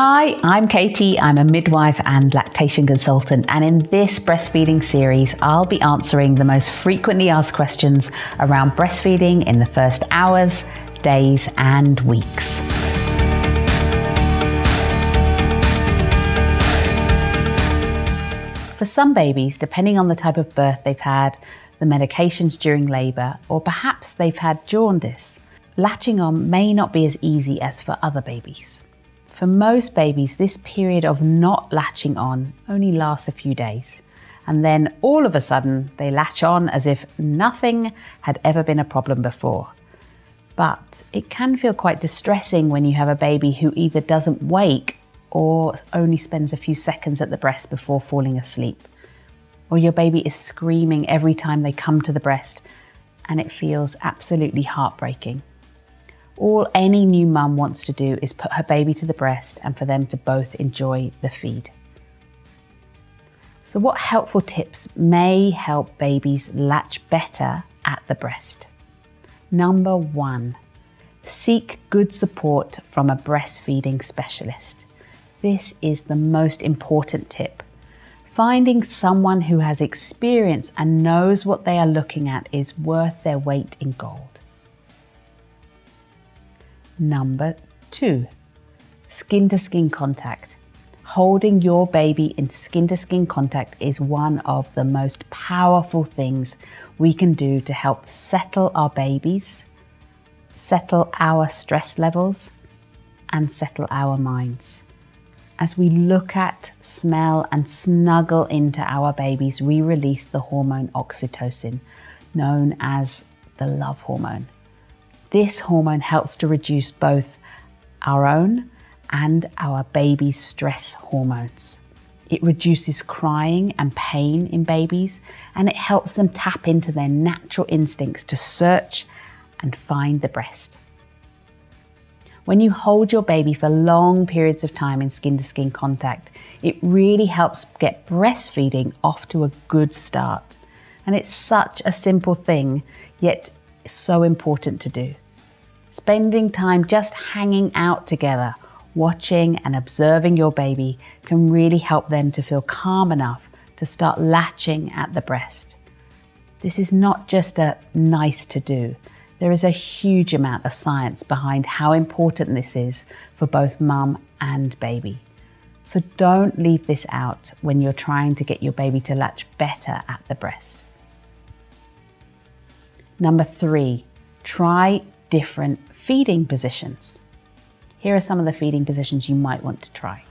Hi, I'm Katie. I'm a midwife and lactation consultant, and in this breastfeeding series, I'll be answering the most frequently asked questions around breastfeeding in the first hours, days, and weeks. For some babies, depending on the type of birth they've had, the medications during labour, or perhaps they've had jaundice, latching on may not be as easy as for other babies. For most babies, this period of not latching on only lasts a few days, and then all of a sudden they latch on as if nothing had ever been a problem before. But it can feel quite distressing when you have a baby who either doesn't wake or only spends a few seconds at the breast before falling asleep, or your baby is screaming every time they come to the breast, and it feels absolutely heartbreaking. All any new mum wants to do is put her baby to the breast and for them to both enjoy the feed. So what helpful tips may help babies latch better at the breast? Number 1, seek good support from a breastfeeding specialist. This is the most important tip. Finding someone who has experience and knows what they are looking at is worth their weight in gold. Number 2, skin-to-skin contact. Holding your baby in skin-to-skin contact is one of the most powerful things we can do to help settle our babies, settle our stress levels, and settle our minds. As we look at, smell, and snuggle into our babies, we release the hormone oxytocin, known as the love hormone. This hormone helps to reduce both our own and our baby's stress hormones. It reduces crying and pain in babies, and it helps them tap into their natural instincts to search and find the breast. When you hold your baby for long periods of time in skin-to-skin contact, it really helps get breastfeeding off to a good start. And it's such a simple thing, yet so important to do. Spending time just hanging out together, watching and observing your baby can really help them to feel calm enough to start latching at the breast. This is not just a nice to do. There is a huge amount of science behind how important this is for both mum and baby. So don't leave this out when you're trying to get your baby to latch better at the breast. Number 3, try different feeding positions. Here are some of the feeding positions you might want to try.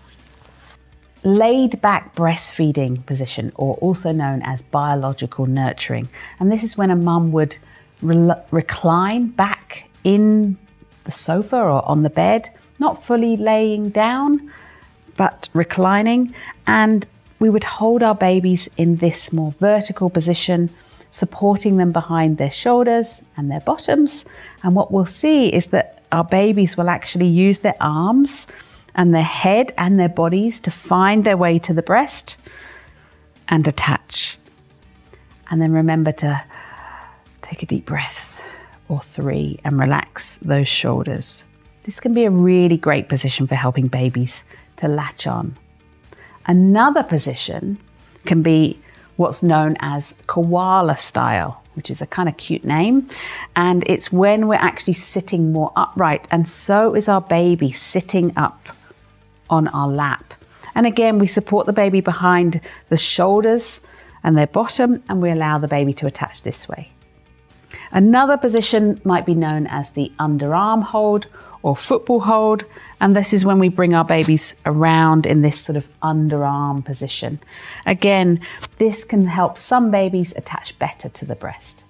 Laid back breastfeeding position, or also known as biological nurturing. And this is when a mum would recline back in the sofa or on the bed, not fully laying down, but reclining. And we would hold our babies in this more vertical position, supporting them behind their shoulders and their bottoms. And what we'll see is that our babies will actually use their arms and their head and their bodies to find their way to the breast and attach. And then remember to take a deep breath or 3 and relax those shoulders. This can be a really great position for helping babies to latch on. Another position can be what's known as koala style, which is a kind of cute name. And it's when we're actually sitting more upright, and so is our baby sitting up on our lap. And again, we support the baby behind the shoulders and their bottom, and we allow the baby to attach this way. Another position might be known as the underarm hold or football hold, and this is when we bring our babies around in this sort of underarm position. Again, this can help some babies attach better to the breast.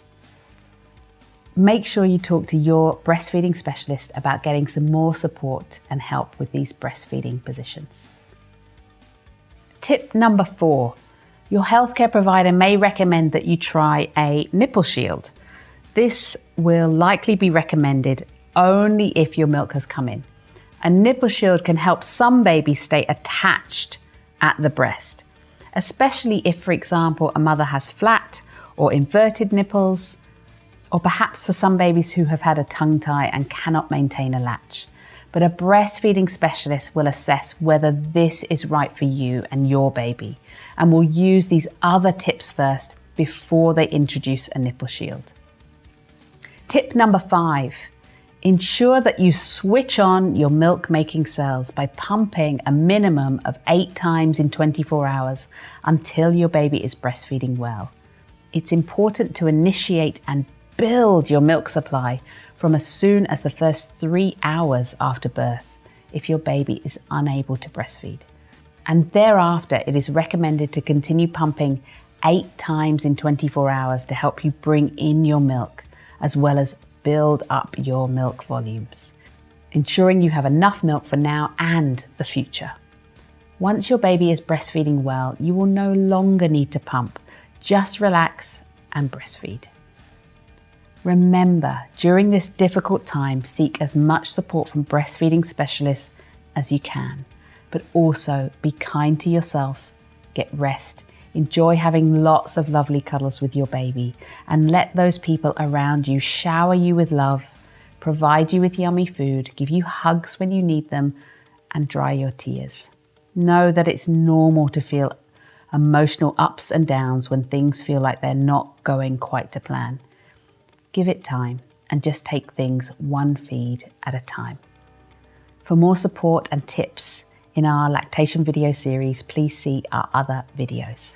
Make sure you talk to your breastfeeding specialist about getting some more support and help with these breastfeeding positions. Tip number 4, your healthcare provider may recommend that you try a nipple shield. This will likely be recommended only if your milk has come in. A nipple shield can help some babies stay attached at the breast, especially if, for example, a mother has flat or inverted nipples, or perhaps for some babies who have had a tongue tie and cannot maintain a latch. but a breastfeeding specialist will assess whether this is right for you and your baby, and will use these other tips first before they introduce a nipple shield. Tip number 5, ensure that you switch on your milk-making cells by pumping a minimum of 8 times in 24 hours until your baby is breastfeeding well. It's important to initiate and build your milk supply from as soon as the first 3 hours after birth if your baby is unable to breastfeed. And thereafter, it is recommended to continue pumping 8 times in 24 hours to help you bring in your milk, as well as build up your milk volumes, ensuring you have enough milk for now and the future. Once your baby is breastfeeding well, you will no longer need to pump. Just relax and breastfeed. Remember, during this difficult time, seek as much support from breastfeeding specialists as you can, but also be kind to yourself, get rest, enjoy having lots of lovely cuddles with your baby, and let those people around you shower you with love, provide you with yummy food, give you hugs when you need them, and dry your tears. Know that it's normal to feel emotional ups and downs when things feel like they're not going quite to plan. Give it time and just take things one feed at a time. For more support and tips in our lactation video series, please see our other videos.